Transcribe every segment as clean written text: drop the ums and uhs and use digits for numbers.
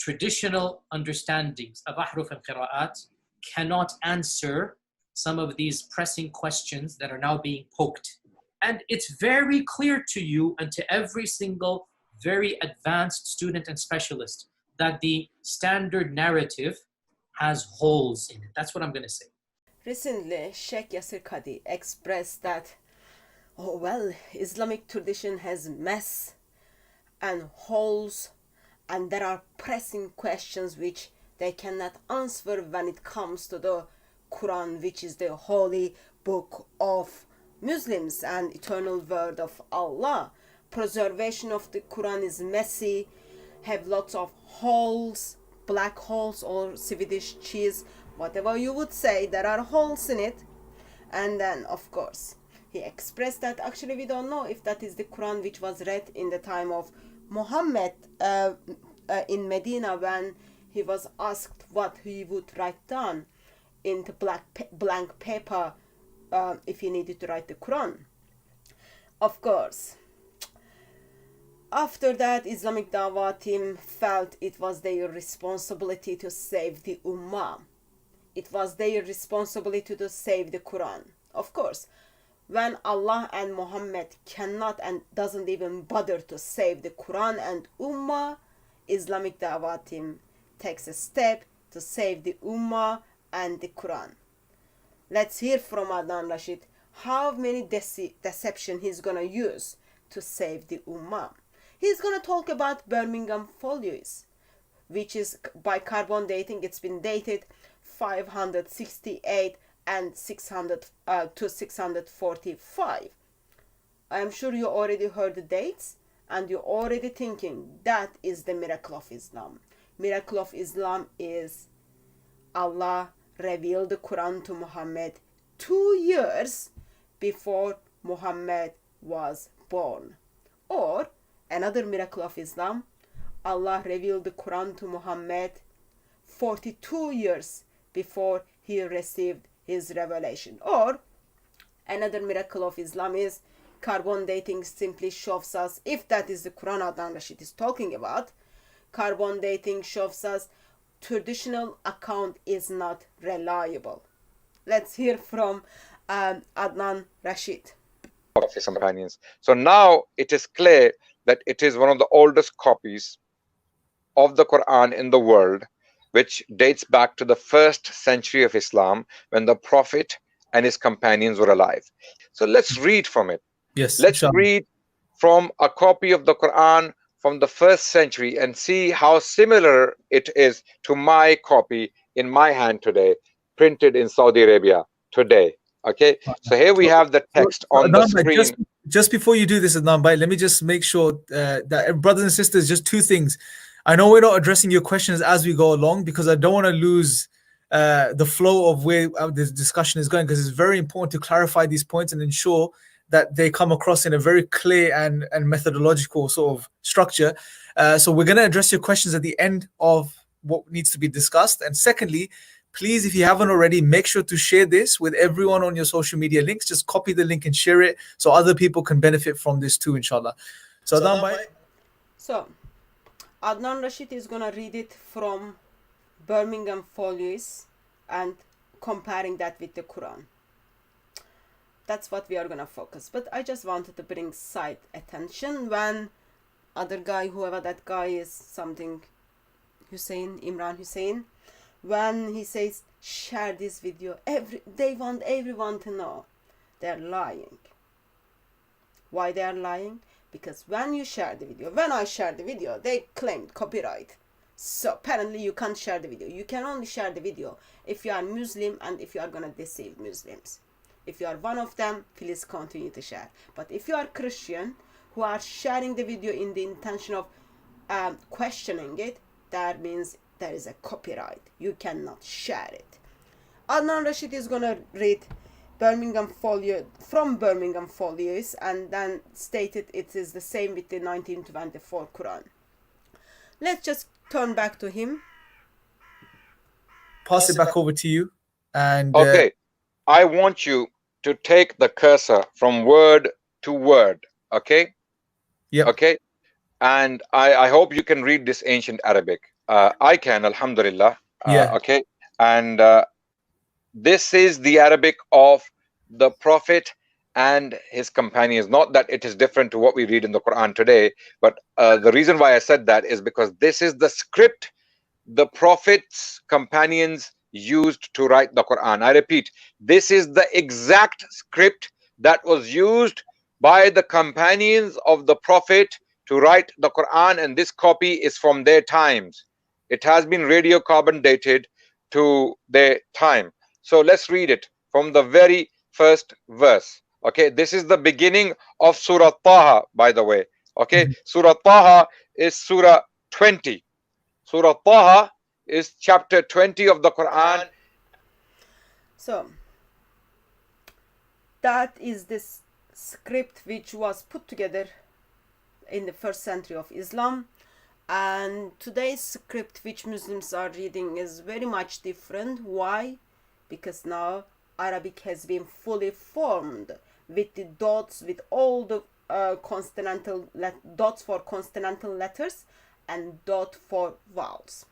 traditional understandings of ahruf and qira'at cannot answer some of these pressing questions that are now being poked. And it's very clear to you and to every single very advanced student and specialist that the standard narrative has holes in it. That's what I'm going to say. Recently, Sheikh Yasir Qadi expressed that, oh well, Islamic tradition has mess and holes, and there are pressing questions which they cannot answer when it comes to the Quran, which is the holy book of Muslims and eternal word of Allah. Preservation of the Quran is messy, have lots of holes, black holes or Swedish cheese, whatever you would say, there are holes in it. And then, of course, he expressed that actually we don't know if that is the Quran which was read in the time of Muhammad in Medina, when he was asked what he would write down into blank paper if he needed to write the Quran. Of course, after that, Islamic Dawah team felt it was their responsibility to save the Ummah. It was their responsibility to save the Quran. Of course, when Allah and Muhammad cannot and doesn't even bother to save the Quran and Ummah, Islamic Dawah team takes a step to save the Ummah and the Quran. Let's hear from Adnan Rashid how many deception he's gonna use to save the Ummah. He's gonna talk about Birmingham folios, which is by carbon dating. It's been dated 568 and 600 to 645. I'm sure you already heard the dates and you're already thinking that is the miracle of Islam. Miracle of Islam is Allah revealed the Quran to Muhammad 2 years before Muhammad was born. Or another miracle of Islam, Allah revealed the Quran to Muhammad 42 years before he received his revelation. Or another miracle of Islam is carbon dating simply shows us, if that is the Quran Adnan Rashid is talking about, carbon dating shows us traditional account is not reliable. Let's hear from Adnan Rashid. Of his companions. So now it is clear that it is one of the oldest copies of the Quran in the world, which dates back to the 1st century of Islam when the Prophet and his companions were alive. So let's read from it. Yes, let's read from a copy of the Quran from the 1st century and see how similar it is to my copy in my hand today, printed in Saudi Arabia today. Okay, so here we have the text on the screen. Just before you do this, Adnan, let me just make sure that brothers and sisters, just two things. I know we're not addressing your questions as we go along because I don't want to lose the flow of where this discussion is going, because it's very important to clarify these points and ensure that they come across in a very clear and methodological sort of structure. So we're going to address your questions at the end of what needs to be discussed. And secondly, please, if you haven't already, make sure to share this with everyone on your social media links. Just copy the link and share it so other people can benefit from this too, inshallah. So Adnan Rashid is going to read it from Birmingham folios and comparing that with the Quran. That's what we are going to focus. But I just wanted to bring side attention when other guy, whoever that guy is, something Imran Hussein, when he says share this video, they want everyone to know. They're lying. Why they are lying? Because when you share the video, when I share the video, they claimed copyright. So apparently you can't share the video. You can only share the video if you are Muslim and if you are going to deceive Muslims. If you are one of them, please continue to share. But if you are Christian who are sharing the video in the intention of questioning it, that means there is a copyright. You cannot share it. Adnan Rashid is going to read Birmingham folio from Birmingham folios and then stated it is the same with the 1924 Quran. Let's just turn back to him. Pass it back over to you. And okay, I want you to take the cursor from word to word. Okay. Yeah. Okay. And I hope you can read this ancient Arabic. I can, alhamdulillah. Yeah. Okay. And this is the Arabic of the Prophet and his companions. Not that it is different to what we read in the Quran today, but the reason why I said that is because this is the script the Prophet's companions used to write the Quran. I repeat, this is the exact script that was used by the companions of the Prophet to write the Quran, and this copy is from their times. It has been radiocarbon dated to their time. So let's read it from the very first verse. Okay, this is the beginning of Surah Taha, by the way. Okay, Surah Taha is Surah 20. Surah Taha is chapter 20 of the Quran. So that is this script which was put together in the first century of Islam, and today's script which Muslims are reading is very much different. Why? Because now Arabic has been fully formed with the dots, with all the dots for consonantal letters and dot for vowels,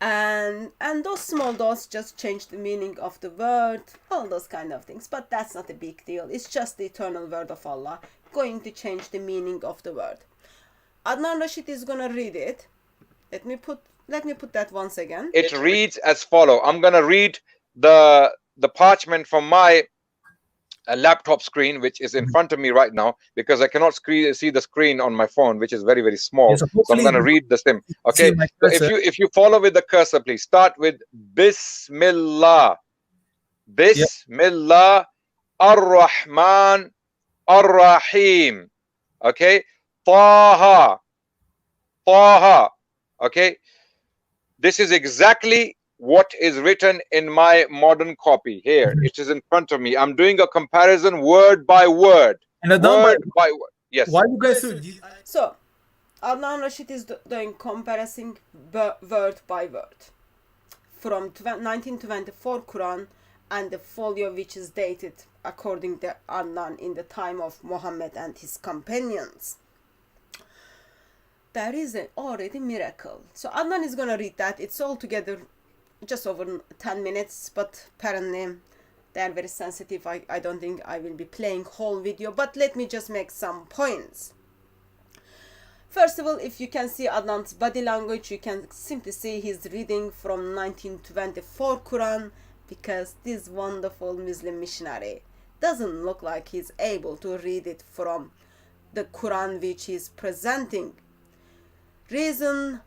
and those small dots just change the meaning of the word, all those kind of things, but that's not a big deal. It's just the eternal word of Allah going to change the meaning of the word. Adnan Rashid is gonna read it. Let me put that once again. It reads as follow. I'm gonna read the parchment from my laptop screen, which is in front of me right now, because I cannot see the screen on my phone, which is very, very small. Yeah, so I'm going to read the same. Okay, so if you follow with the cursor, please start with Bismillah. Bismillah ar-Rahman ar-Rahim. Okay, Taha. Taha. Okay, this is exactly what is written in my modern copy here. It is in front of me. I'm doing a comparison word by word. And word by word. Yes. Why you guys through? So, Adnan Rashid is doing comparison word by word from 1924 Quran and the folio which is dated according to Adnan in the time of Muhammad and his companions. That is already miracle. So Adnan is gonna read that. It's all together just over 10 minutes, but apparently they are very sensitive. I don't think I will be playing whole video, but let me just make some points. First of all, if you can see Adnan's body language, you can simply see he's reading from 1924 Quran, because this wonderful Muslim missionary doesn't look like he's able to read it from the Quran which he's presenting. Reason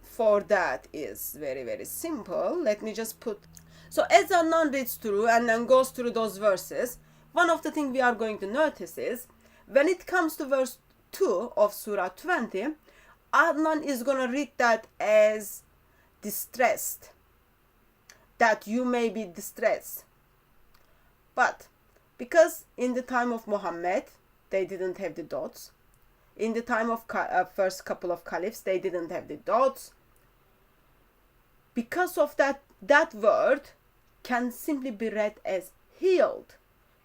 for that is very, very simple. Let me just put, so as Adnan reads through and then goes through those verses, one of the things we are going to notice is when it comes to verse 2 of Surah 20, Adnan is going to read that as distressed, that you may be distressed. But because in the time of Muhammad they didn't have the dots, in the time of first couple of caliphs they didn't have the dots, because of that word can simply be read as healed,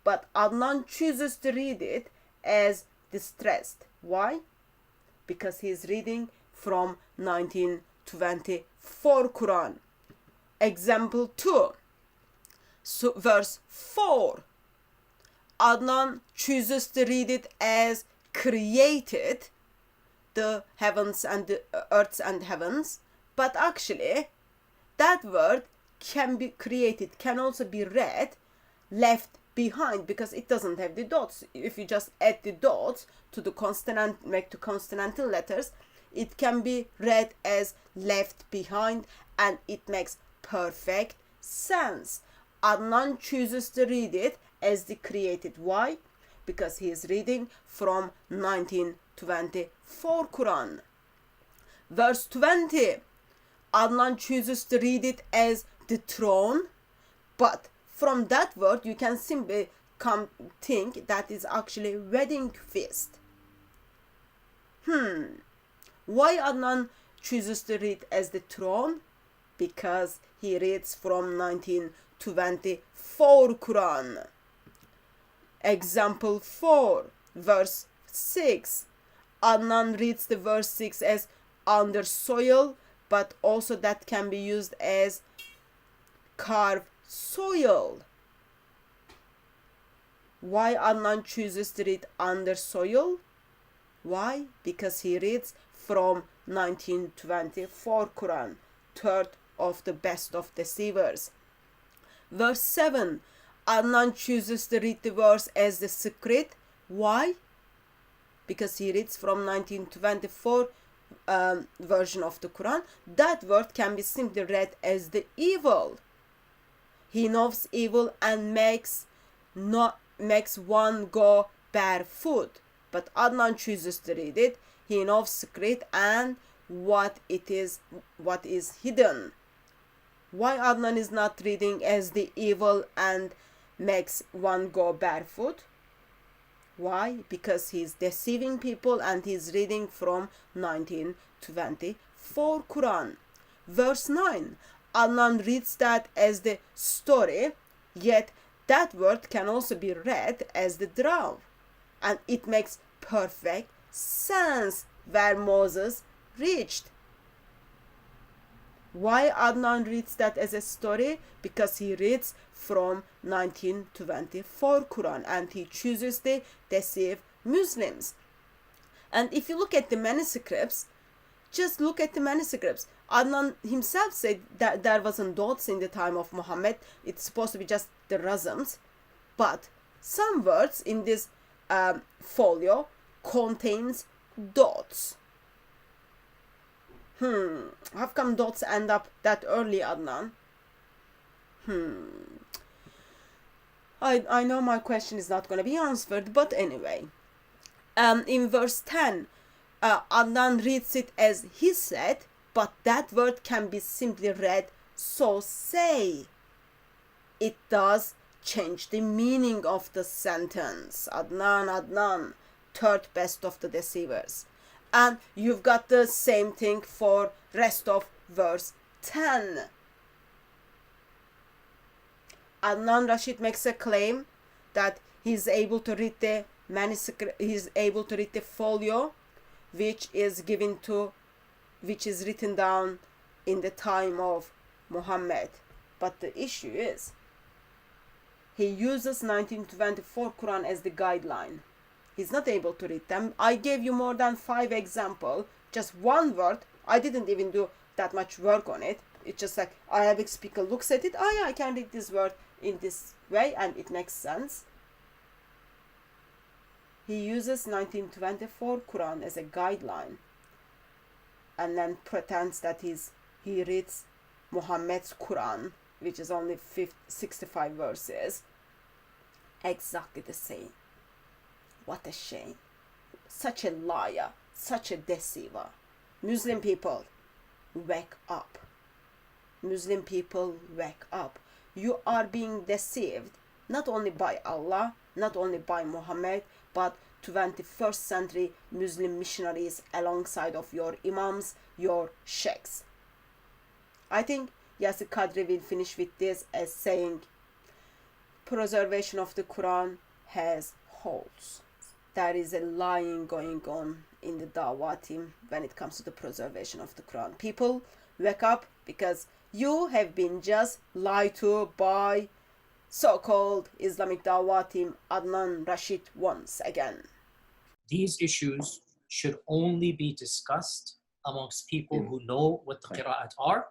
but Adnan chooses to read it as distressed. Why? Because he is reading from 1924 Quran. Example 2, so verse 4, Adnan chooses to read it as created the heavens and the earths and heavens, but actually that word can be created, can also be read left behind, because it doesn't have the dots. If you just add the dots to the consonant, make to consonantal letters, it can be read as left behind, and it makes perfect sense. Adnan chooses to read it as the created. Why? Because he is reading from 1924 Quran. Verse 20, Adnan chooses to read it as the throne, but from that word you can simply think that is actually wedding feast. Why Adnan chooses to read as the throne? Because he reads from 1924 Quran. Example 4, verse 6. Adnan reads the verse 6 as under soil, but also that can be used as carve soil. Why Adnan chooses to read under soil? Why? Because he reads from 1924 Quran, third of the best of deceivers. Verse 7, Adnan chooses to read the verse as the secret. Why? Because he reads from 1924 version of the Quran. That word can be simply read as the evil. He knows evil and makes one go barefoot. But Adnan chooses to read it. He knows secret and what is hidden. Why Adnan is not reading as the evil and makes one go barefoot? Why? Because he's deceiving people and he's reading from 1924 Quran. Verse 9, Adnan reads that as the story, yet that word can also be read as the draw. And it makes perfect sense where Moses reached. Why Adnan reads that as a story? Because he reads from 1924 Quran and he chooses to deceive Muslims. And if you look at the manuscripts, just look at the manuscripts. Adnan himself said that there wasn't dots in the time of Muhammad. It's supposed to be just the razms. But some words in this folio contains dots. How come dots end up that early, Adnan? I know my question is not going to be answered, but anyway. In verse 10, Adnan reads it as he said, but that word can be simply read so say. It does change the meaning of the sentence. Adnan, third best of the deceivers. And you've got the same thing for rest of verse 10. Adnan Rashid makes a claim that he's able to read the manuscript, he's able to read the folio which is written down in the time of Muhammad. But the issue is he uses 1924 Quran as the guideline. He's not able to read them. I gave you more than 5 examples. Just one word. I didn't even do that much work on it. It's just like Arabic speaker looks at it. Oh yeah, I can read this word in this way and it makes sense. He uses 1924 Quran as a guideline and then pretends that he reads Muhammad's Quran, which is only 65 verses. Exactly the same. What a shame. Such a liar, such a deceiver. Muslim people, wake up. Muslim people, wake up. You are being deceived not only by Allah, not only by Muhammad, but 21st century Muslim missionaries alongside of your imams, your sheikhs. I think Yasir Qadri will finish with this as saying, preservation of the Quran has holes. There is a lying going on in the Dawah team when it comes to the preservation of the Quran. People, wake up, because you have been just lied to by so-called Islamic Dawah team Adnan Rashid once again. These issues should only be discussed amongst people who know what the qira'at are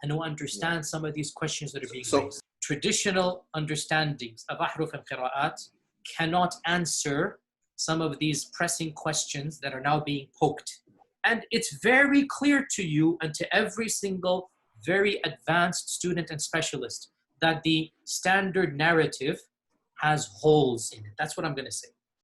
and who understand some of these questions that are being raised. Traditional understandings of ahruf and qira'at cannot answer some of these pressing questions that are now being poked. And it's very clear to you and to every single very advanced student and specialist that the standard narrative has holes in it. That's what I'm going to say.